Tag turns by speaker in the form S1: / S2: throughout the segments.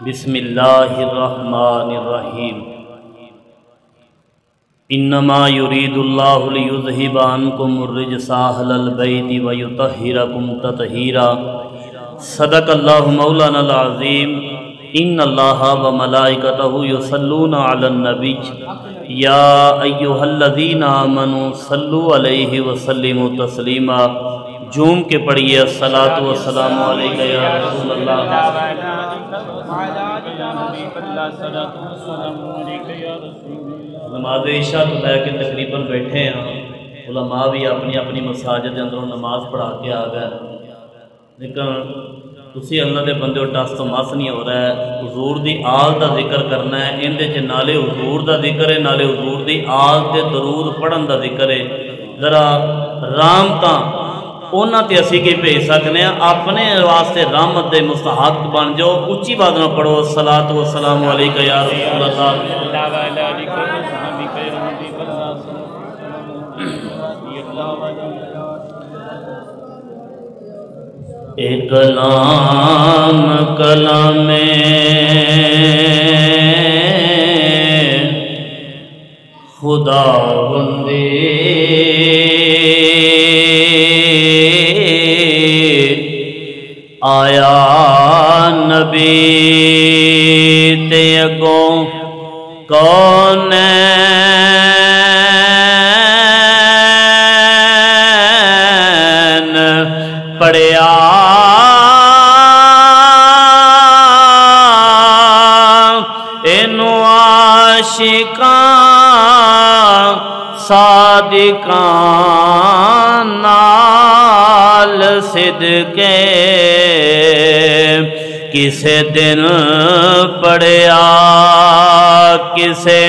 S1: بسم اللہ الرحمن الرحیم انما یرید اللہ لیذہب عنکم الرجس اہل البیت ویطہرکم تطہیرا صدق اللہ مولانا العظیم ان اللہ وملائکتہ یصلون علی النبی یا ایہا الذین آمنوا صلوا علیہ وسلموا تسلیما جھوم کے پڑھیے الصلاۃ والسلام علیکہ یا رسول اللہ نماز عشاء تو لے کے تقریباً بیٹھے ہیں، علماء بھی اپنی اپنی مساجد کے اندروں نماز پڑھا کے آ گئے، لیکن تسی اللہ دے بندے ٹس تو مس نہیں ہو رہا ہے۔ حضور دی آل دا ذکر کرنا ہے، ان دے نالے حضور دا ذکر ہے، نالے حضور دی آل تے درود پڑھن دا ذکر ہے۔ ذرا رحمتاں اونا تے اسی کی بھیج سکنے ہیں، اپنے واسطے رحمت دے مستحق بن جاؤ، اچھی بات نہ پڑھو الصلاۃ والسلام علیکہ یا رسول اللہ۔ ایک کلام کلام خدا بندے آیا نبی تے اگوں کون پڑھیا اینو عاشقاں صادقاں نال صدقے کسے دن پڑھیا کسے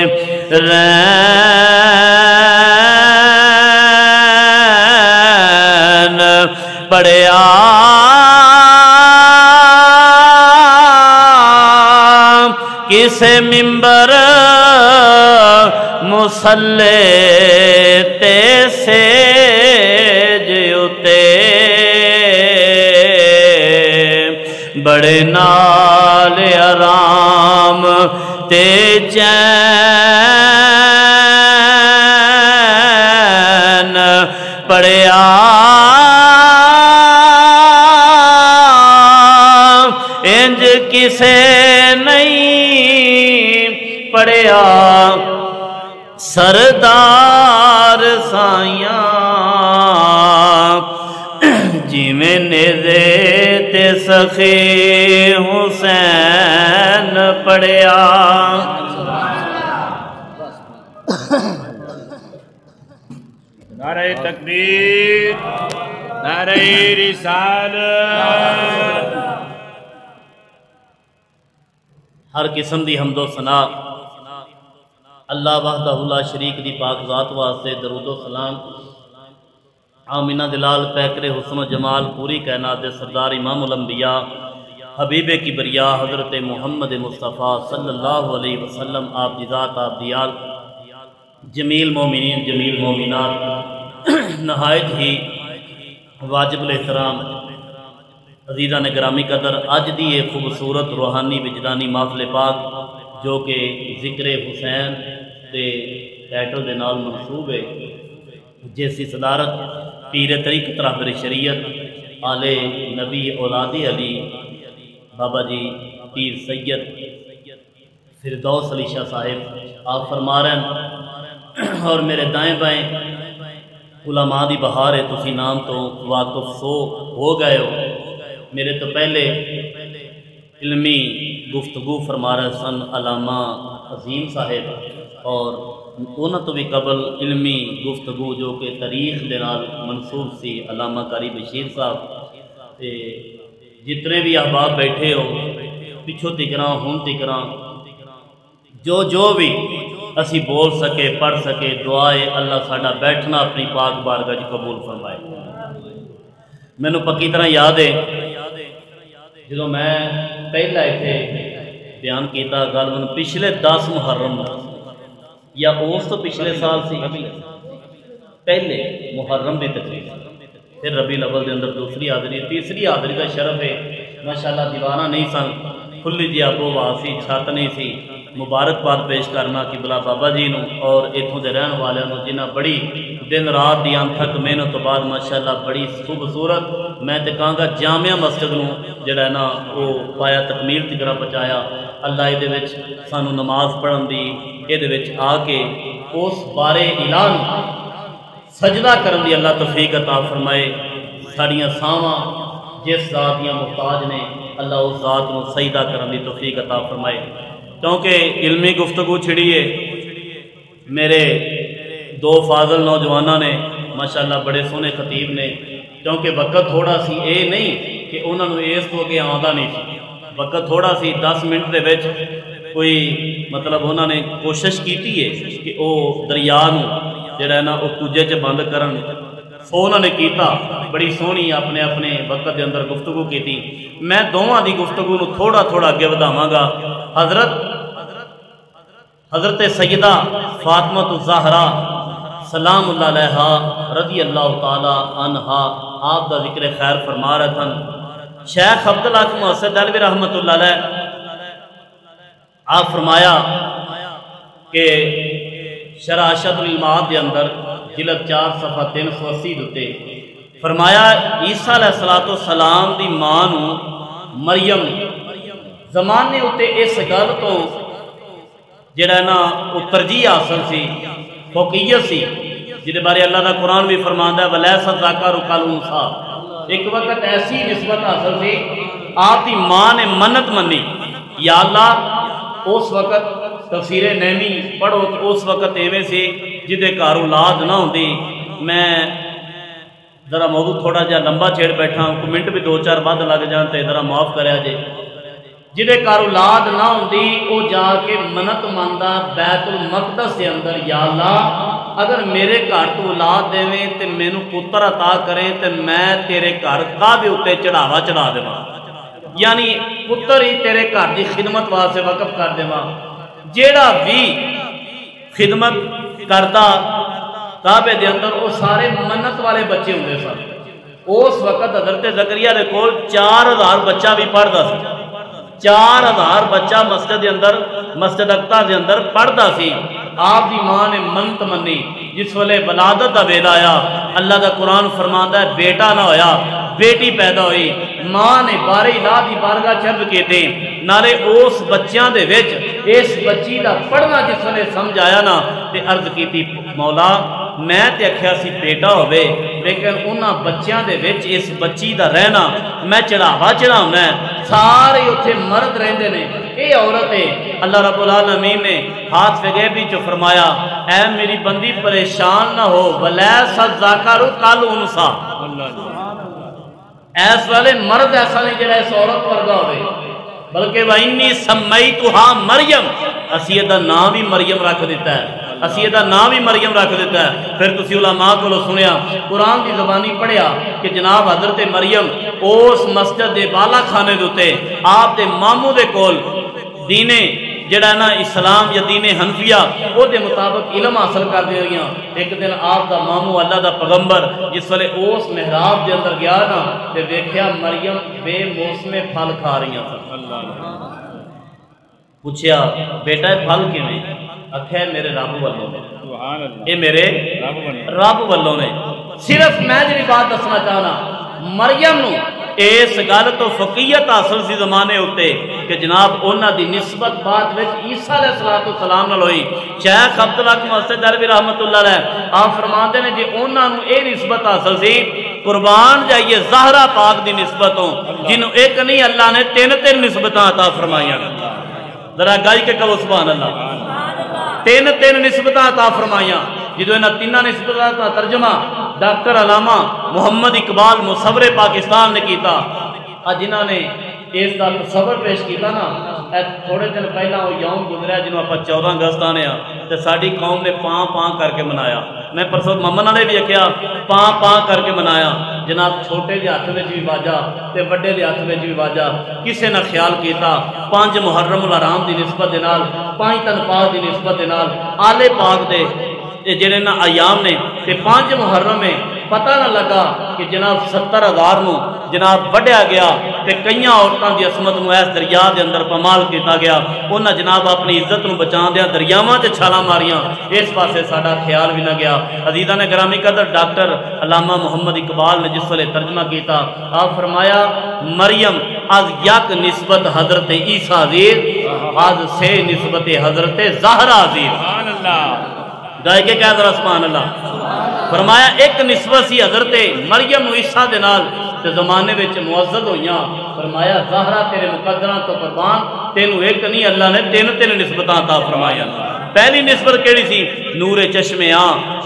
S1: رین پڑھیا کسے ممبر مصلی تے سیج اتے بڑے نال آرام تے چین پڑھیا انج کسے نہیں پڑھیا سردار سائیاں جویں نیزے تے سخی حسین پڑھیا۔
S2: نعرہ تکبیر، نعرہ رسالت۔
S1: ہر قسم دی حمد و ثنا اللہ وحدہ لا شریک دی پاک ذات واسطے، درود و سلام آمینہ دلال پیکر حسن و جمال پوری کائنات سردار امام الانبیاء حبیب کبریا حضرت محمد مصطفیٰ صلی اللہ علیہ وسلم، آپ کی ذات، آپ دی آل، جمیل مومنین جمیل مومنات، نہایت ہی واجب الاحترام عزیزان گرامی قدر، اج دی ایک خوبصورت روحانی وجدانی محفل پاک جو کہ ذکر حسین دے ٹائٹل دے نال منسوب ہے، جس کی صدارت پیر طریقت رہبر شریعت آل نبی اولاد علی بابا جی پیر سید فردوس علی شاہ صاحب آپ فرما رہے ہیں، اور میرے دائیں بائیں علماء دی بہار ہے، تسی نام تو واقف سو ہو گئے ہو۔ میرے تو پہلے علمی گفتگو فرما رہے سن علامہ عظیم صاحب، اور انہوں تو بھی قبل علمی گفتگو جو کہ تاریخ دے نال منسوب سی علامہ قاری بشیر صاحب۔ جتنے بھی احباب بیٹھے ہو پچھو تکراں ہون تکراں جو بھی اسی بول سکے پڑھ سکے دعائے اللہ ساڈا بیٹھنا اپنی پاک بارگاہ جی قبول فرمائے۔ میں نے پکی طرح یاد ہے جدو میں پہلا اتنے بیان کیتا غالباً پچھلے 10 محرم یا اس تو پچھلے سال سی پہلے محرم دی تقریب، پھر ربیع الاول دے اندر دوسری حاضری، تیسری حاضری کا شرف ہے۔ ماشاءاللہ دیوانہ نہیں سن کھلی جی آبو ہوا سی، چھت نہیں سی۔ مبارکباد پیش کرنا قبلہ بابا جی نو اور اتوں کے رہن والوں جنہیں بڑی دن رات دی انتھک محنت تو بعد ماشاءاللہ بڑی خوبصورت میں تے کہاں گا جامعہ مسجد نو جڑا ہے نا وہ پایا تکمیل تک پہنچایا۔ اللہ یہ سانو نماز پڑھن دی یہ آ کے اس بارے اعلان سجدہ کرن دی اللہ توفیق عطا فرمائے۔ ساڑیاں ساواں جس ذات دیاں محتاج نے اللہ اس ذات نو سجدہ کرن دی توفیق عطا فرمائے۔ کیونکہ علمی گفتگو چھڑی ہے، میرے دو فاضل نوجوانوں نے ماشاءاللہ بڑے سونے خطیب نے، کیونکہ وقت تھوڑا سی اے نہیں کہ انہوں نے اس تو اگے آندا نہیں سی، وقت تھوڑا سی 10 منٹ دے وچ کوئی مطلب انہوں نے کوشش کیتی ہے کہ وہ دریا نو جڑا ہے نا وہ کجے چ بند کرن، سو انہوں نے کیتا بڑی سونی اپنے اپنے وقت دے اندر گفتگو کیتی۔ میں دونوں دی گفتگو نو تھوڑا تھوڑا اگے وداواں گا۔ حضرت سیدہ فاطمہ الزہرا سلام اللہ علیہا رضی اللہ تعالی عنہا آپ دا ذکر خیر فرما رہے تھا۔ شیخ عبدالحق محسن دہلوی رحمت اللہ علیہ آپ فرمایا کہ شرح اشد العلمات دے اندر جلد 4 صفحہ 380 دوتے فرمایا عیسیٰ علیہ السلام دی ماں نو مریم زمانے ہوتے اس گل تو جڑا ہے نا وہ ترجیح حاصل سی، فوقیت سی، جہدے بارے اللہ دا قرآن بھی فرماندا ہے وَلَيْسَ الذَّكَرُ كَالْأُنثىٰ۔ ایک وقت ایسی نسبت حاصل سی، آپ دی ماں نے منت منی یا اللہ اس وقت تفسیر نعمی پڑھو تو اس وقت ایویں سی جہدے گھر اولاد نہ ہوندی۔ میں ذرا موضوع تھوڑا جہا لمبا چھیڑ بیٹھا ہوں، کوئی منٹ بھی 2-4 بعد لگ جان تے ذرا معاف کریا جے۔ جہدے گھر اولاد نہ ہوندی وہ جا کے منت مندا بیت المقدس کے اندر یا اللہ اگر میرے گھر تو اولاد دے تے مینوں پتر عطا کرے تے میں تیرے گھر کعبے اُتے چڑھاوا چڑھا دیواں، یعنی پتر ہی تیرے گھر دی خدمت واسطے وقف کر دیواں۔ جیڑا بھی خدمت کردا کعبے دے اندر وہ سارے منت والے بچے ہوندے سن۔ اس وقت حضرت زکریا دے کول 4000 بچہ بھی پڑھدا سی، 4000 بچہ مسجد دے اندر مسجد اقصی دے اندر پڑھدا سی۔ آپ دی ماں نے منت منی، جس ویلے ولادت دا ویلا آیا اللہ دا قرآن فرماندا ہے بیٹا نہ ہویا بیٹی پیدا ہوئی، ماں نے بار الہ دی بارگاہ چرب کیتے نالے اس بچیاں دے وچ اس بچی دا پڑھنا جس ویلے سمجھ آیا نا تے عرض کیتی مولا میں تے اکھیا سی بیٹا ہوئے لیکن انہاں بچیاں دے وچ اس بچی دا رہنا میں چڑھاوا چڑھاونا ہے، سارے اتھے مرد رہندے نے، اے عورت ہے۔ اللہ رب العالمین نے ہاتھ غیبی جو فرمایا اے میری بندی پریشان نہ ہو وَلَيْسَ الذَّكَرُ كَالْأُنثىٰ، ایس والے مرد ایسا نہیں جڑا اس عورت ورگا ہوئے، بلکہ وَإِنِّي سَمَّيْتُهَا مریم، اسی دا نام بھی مریم رکھ دیتا ہے، اسی دا نام بھی مریم رکھ دیتا ہے۔ پھر تسی علماء کو لو سنیا قرآن دی زبانی پڑھیا کہ جناب حضرت مریم اس مسجد دے بالا کھانے دوتے آپ دے ماموں دے کول دینے جڑا نا اسلام یا دین حنفیہ وہ دے مطابق علم حاصل کر دے رہی ہیں۔ ایک دن آپ دا ماموں اللہ دا پیغمبر جس ویلے اس محراب دے اندر گیا نا تے ویکھیا مریم بے موسم پھل کھا رہی ہیں۔ پوچھیا بیٹا پھل کیویں؟ آکھیا میرے رب والوں نے، اے میرے رب والوں نے۔ صرف میں جی بات دسنا چاہنا مریم نو اس گل تو فقیت حاصل سی زمانے ہوتے کہ جناب انہاں دی نسبت بعد وچ عیسیٰ علیہ السلام نال ہوئی۔ شیخ عبدالحق محسن دہلوی رحمت اللہ علیہ آپ فرماندے نے جی انہاں نو اے نسبت حاصل سی قربان جائیے زہرا پاک دی نسبتوں جنہوں ایک نہیں اللہ نے 3 نسبتاں عطا فرمائیاں، ذرا گائی کے کہو سبحان اللہ، 3 نسبتاں عطا فرمائیاں۔ جدو انہاں 3 نسبتاں کا ترجمہ ڈاکٹر علامہ محمد اقبال مصور پاکستان نے کیتا، جنہاں نے اس کا تصور پیش کیتا نا تھوڑے دن پہلا وہ یوم گزریا جنہوں آپ 14 اگست آنے تے ساری قوم نے پاں پاں کر کے منایا۔ میں پرسوں ممن والے بھی کہا پاں پاں کر کے منایا، جناب چھوٹے دے ہاتھ میں بھی واجا تے بڑے دے ہاتھ میں بھی واجا، کسے نہ خیال کیتا 5 محرم الحرام دی نسبت دے نال 5 تن پاک دی نسبت دے نال آلے پاک دے جنہیں نا ایام نے تے 5 محرم میں پتہ نہ لگا کہ جناب 70,000 نو جناب وڈیا گیا تے کئی عورتوں کی عصمت نو اس دریا دے اندر پامال کیتا گیا انہاں جناب اپنی عزت نو بچان دیا دریاواں تے چھالاں ماریاں اس پاسے ساڈا خیال بھی نہ گیا عزیزان گرامی قدر ڈاکٹر علامہ محمد اقبال نے جس ویلے ترجمہ کیتا آپ فرمایا مریم از یک نسبت حضرت عیسیٰ عزیز از سے نسبت حضرت زہرا عزیز
S2: سبحان اللہ
S1: گائے کے کہہ ذرا سبحان اللہ فرمایا ایک نسبت سی حضرت مریم و عیسیٰ دے نال تے زمانے وچ معزز ہویاں فرمایا زہرا تیرے مقدراں تو قربان تینوں ایک نہیں اللہ نے تین نسبتاں عطا فرمایا پہلی نسبت کیڑی سی نور چشم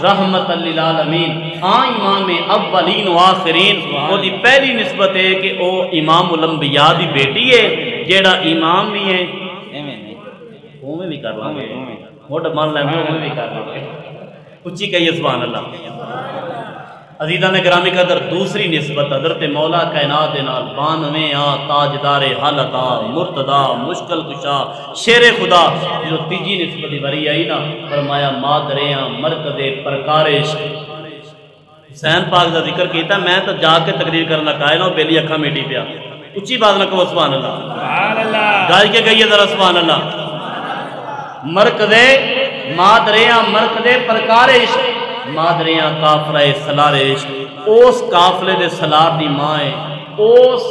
S1: رحمت للعالمین امام اولین و آخرین وہ دی پہلی نسبت ہے کہ او امام الانبیاء دی بیٹی ہے جیڑا امام بھی ہے اوویں بھی کر لاں گے موڈ مان لیں اوویں بھی کر لاں گے اچھی کہیے سبحان اللہ عزیزان گرامی قدر دوسری نسبت حضرت مولا کائنات نال 92 تاجدار حالت مرتضی مشکل کشا شیر خدا جو تیجی نسبت بری آئی نا فرمایا مادریاں مرکز پرکار عشق حسین پاک دا ذکر کیتا میں تو جا کے تقریر کرنا قائل ہوں بیلی اکھا میٹی پیا اچھی بات نہ کہو سبحان اللہ
S2: سبحان اللہ
S1: گاج کے کہیے ذرا سبحان اللہ مرکز مادریاں مرکز پرکار عشق مادریاں کافرہ سلار عشق اس کافلے دے سلار دی ماں ہے اس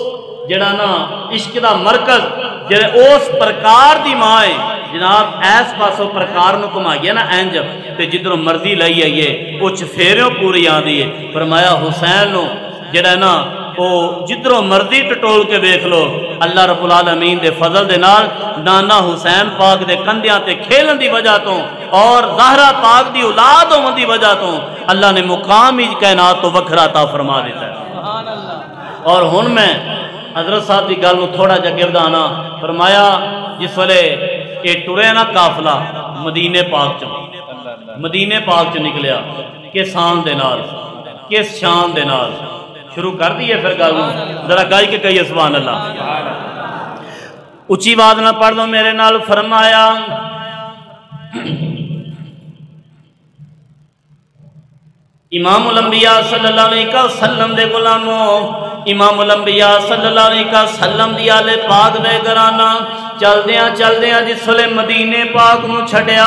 S1: جڑا نا عشق دا مرکز جڑے اس پرکار دی ماں ہے جناب ایس پاسوں پرکار نو کما گیا نا اینج تے جدروں مرضی لئی آئیے اچھ پھیریوں پوری آدھی ہے فرمایا حسین نو جڑا نا او جدروں مرضی ٹٹول کے دیکھ لو اللہ رب العالمین دے فضل دے نال نانا حسین پاک دے کندیاں تے کھیلن دی وجہ تو اور زہرا پاک دی اولاد ہون دی وجہ تو اللہ نے مقام ہی کائنات تو وکھرا عطا فرما دیتا ہے اور ہن میں حضرت صاحب دی گل نو تھوڑا جا گرد آنا فرمایا جس ویلے یہ ٹرے نا قافلہ مدینے پاک چ مدینے پاک چ نکلیا کس شان دے نال کس شان دے نال شروع کر دیئے پھر گل ذرا گائی کے کہیے سبحان اللہ اچھی بات نہ پڑھ دو میرے نال فرمایا امام الانبیاء صلی اللہ علیہ وسلم دے غلاموں امام الانبیاء صلی اللہ علیہ وسلم دی آل پاک دے گرانا چل دیاں جس ویلے مدینے پاک نو چھڈیا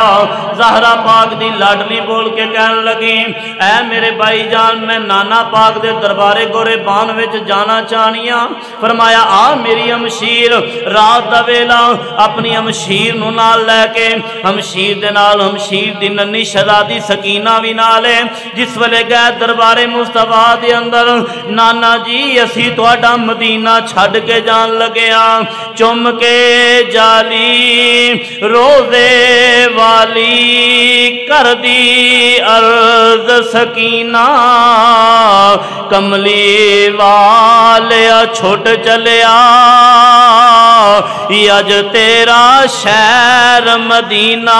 S1: زہرا پاک دی لاڈلی بول کے کہن لگی اے میرے بھائی جان میں نانا پاک دے دربارے گورے بان وچ جانا چاہنیاں فرمایا آ میری ہمشیر رات دا ویلا اپنی ہمشیر نو نال لے کے ہمشیر دے نال ہمشیر دی ننی شہزادی سکینہ وی نال ہے جس ویلے گئے دربارے مصطفیٰ دے اندر نانا جی اسی تہاڈا مدینہ چھڈ کے جان لگیا چم کے جالی روزے والی کر دی عرض سکینہ کملی والیا چھوٹ چلیا یج تیرا شہر مدینہ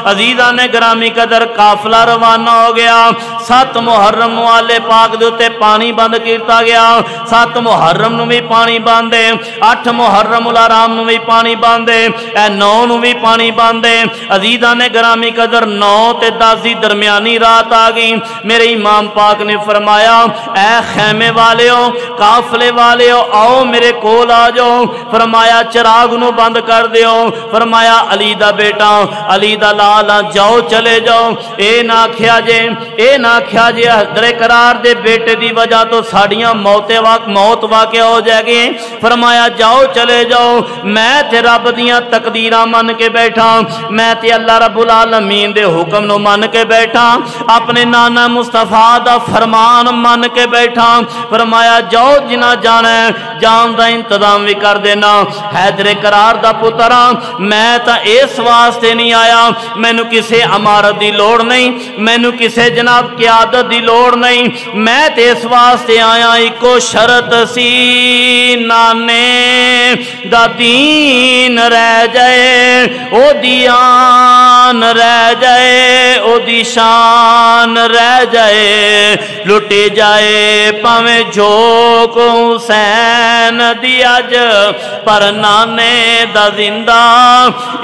S1: عزیزان گرامی قدر قافلہ روانہ ہو گیا 7 محرم والے پاک دوتے پانی بند کیتا گیا 7 محرم نو بھی پانی باندے 8 محرم الارام نو بھی پانی باندے 9 نو بھی پانی باندے عزیزان گرامی قدر 9 تے 10 دی درمیانی رات آگئی میرے امام پاک نے فرمایا اے خیمے والیو قافلے والیو آؤ میرے کول آ جاؤ فرمایا چراغ نو بند کر دیو فرمایا علی دا بیٹا علی دا لالا جاؤ چلے جاؤ اے نہ کھیا جے حضر قرار دے بیٹے دی وجہ تو ساڑیاں موت واقع ہو جائے گی فرمایا جاؤ چلے جاؤ میں تے رب دیاں تقدیرہ من کے بیٹھا میں تے اللہ رب العالمین دے حکم نو من کے بیٹھا اپنے نانا مصطفیٰ دا فرمان من کے بیٹھا فرمایا جاؤ جنہ جانا ہے جان دا انتظام بھی کر دینا حیدر قرار دا پترا میں تا اس واسطے نہیں آیا میں نو کسے امارت دی لوڑ نہیں میں نو کسے جناب قیادت دی لوڑ نہیں میں تے اس واسطے آیا ایکو شرط سی نانے دا دین رہ جائے او دیان رہ جائے او دی شان رہ جائے لٹے جائے پاویں جھوک حسین دی اج پر نانے دا زندہ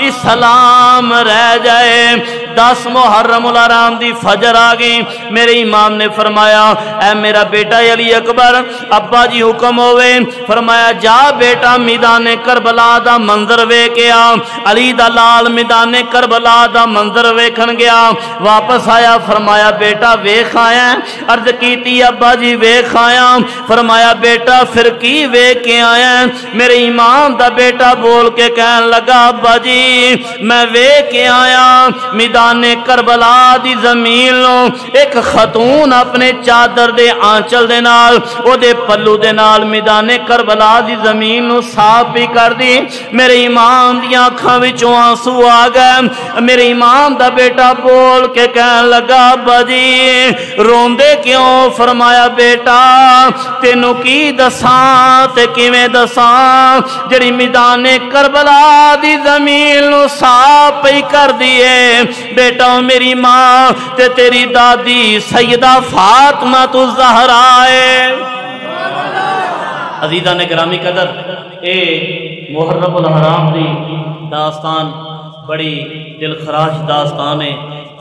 S1: اسلام رہ جائے 10 محرم الحرام دی فجر آ گئی میرے امام نے فرمایا اے میرا بیٹا علی اکبر ابا جی حکم ہوئے فرمایا جا بیٹا میدان کربلا دا منظر ویکھیا علی دا لال میدان کربلا دا منظر ویکھن گیا واپس آیا فرمایا بیٹا ویکھ آیا عرض کیتی ابا جی ویکھ آیا فرمایا بیٹا پھر کی ویکھ کے آیا میرے امام دا بیٹا بول کے کہن لگا ابا جی میں ویکھ کے آیا میدان کربلا دی زمین ایک خاتون اپنے چادر دے آنچل دے نال او دے پلو دے نال میدان کربلا دی زمین نو صاف بھی کر دی میرے امام دی آنکھاں وچوں آنسو آ گئے میرے امام دا بیٹا بول کے کہن لگا ابا جی روندے کیوں فرمایا بیٹا تینوں کی دساں تے کیویں دساں جڑی میدان کربلا دی زمین نو صاف ہی کر دیے بیٹا میری ماں تے تیری دادی سیدہ فاطمہ تو زہرا ہے عزیزان گرامی قدر اے محرم الحرام دی داستان بڑی دل خراش داستان ہے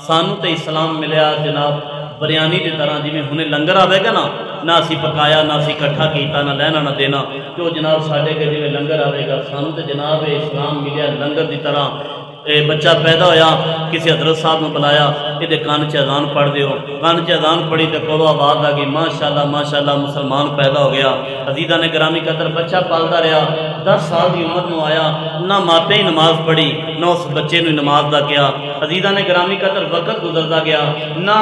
S1: سانو تے اسلام ملیا جناب بریانی دی طرح جی میں ہنے لنگر آوے گا نہ اسی پکایا نہ اسی کٹھا کیتا نہ لینا نہ دینا جو جناب ساڑھے کے جی میں لنگر آوے گا سانو تے جناب اسلام ملیا لنگر دی طرح بچہ پیدا ہویا کسی حضرت صاحب نے بلایا یہ کان چ اذان پڑھ دیو کان چ اذان پڑھی تو کولو آواز آ گئی ماشاءاللہ مسلمان پیدا ہو گیا عزیزان گرامی قدر بچہ پالتا رہا 10 سال کی عمر میں آیا نہ ماں پہ ہی نماز پڑھی نہ اس بچے نے نماز دا کیا عزیزان گرامی قدر وقت گزرتا گیا نہ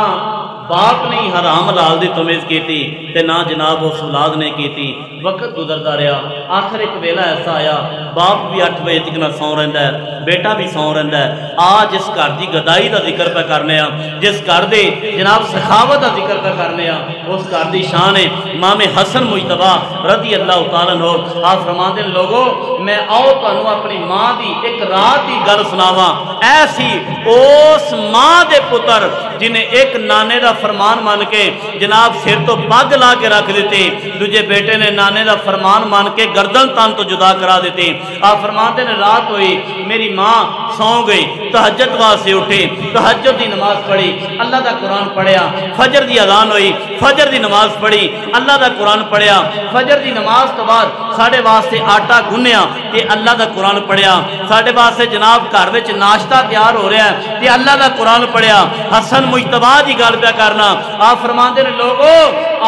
S1: باپ نے حرام حلال دی تمیز کی تھی تے نہ جناب اس اولاد نے کی تھی وقت گزرتا رہا آخر ایک ویلا ایسا آیا باپ بھی 8 بجے تک نہ سو رہندا ہے بیٹا بھی سو رہندا ہے آج جس گھر دی گدائی دا ذکر پہ کرنے جس گھر دے جناب سخاوت دا ذکر پہ کرنے اس گھر دی شان ہے امام حسن مجتبی رضی اللہ تعالیٰ عنہ آپ فرماتے ہیں لوگوں میں آؤ تانوں اپنی ماں دی ایک رات دی گل سناواں ایسی اس ماں دے پتر جنہیں ایک نانے دا فرمان مان کے جناب سر تو پگ لا کے رکھ دیتے دوجے بیٹے نے نانے دا فرمان مان کے گردن تان تو جدا کرا دیتے آپ فرماتے ہیں رات ہوئی میری ماں سو گئی تہجد واسطے اٹھے تہجد دی نماز پڑھی اللہ دا قرآن پڑھیا فجر دی اذان ہوئی فجر دی نماز پڑھی اللہ دا قرآن پڑھیا فجر دی نماز تو بعد ساڑھے واسطے آٹا گنیا تے اللہ دا قرآن پڑھیا ساڑھے واسطے جناب گھر وچ ناشتہ تیار ہو رہا ہے تے اللہ دا قرآن پڑھیا حسن مجتبی دی گل پہ کرنا آپ فرماندے نے لوگوں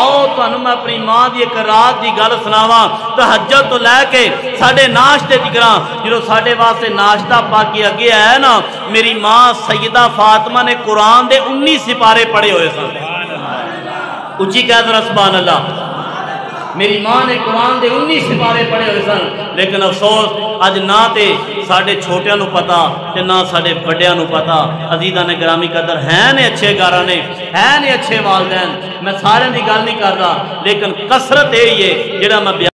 S1: آؤ تانوں میں اپنی ماں دی ایک رات دی گل سناواں تہجد تو لے کے ساڑھے ناشتے تکراں جدوں ساڑھے واسطے ناشتہ پاکی اگے آیا نا میری ماں سیدہ فاطمہ نے قرآن دے 19 سپارے پڑھے ہوئے سن اچھی کہہ ذرا سبحان اللہ میری ماں نے قرآن دے 19 سپارے پڑھے ہوئے سن لیکن افسوس اج نہ تے ساڑھے چھوٹیاں نو پتا تے نہ ساڑھے بڑیاں نو پتا عزیزان گرامی قدر ہیں نے اچھے گھرانے ہیں نے اچھے والدین میں سارے دی گل نہیں کر رہا لیکن کثرت یہ ہے جڑا میں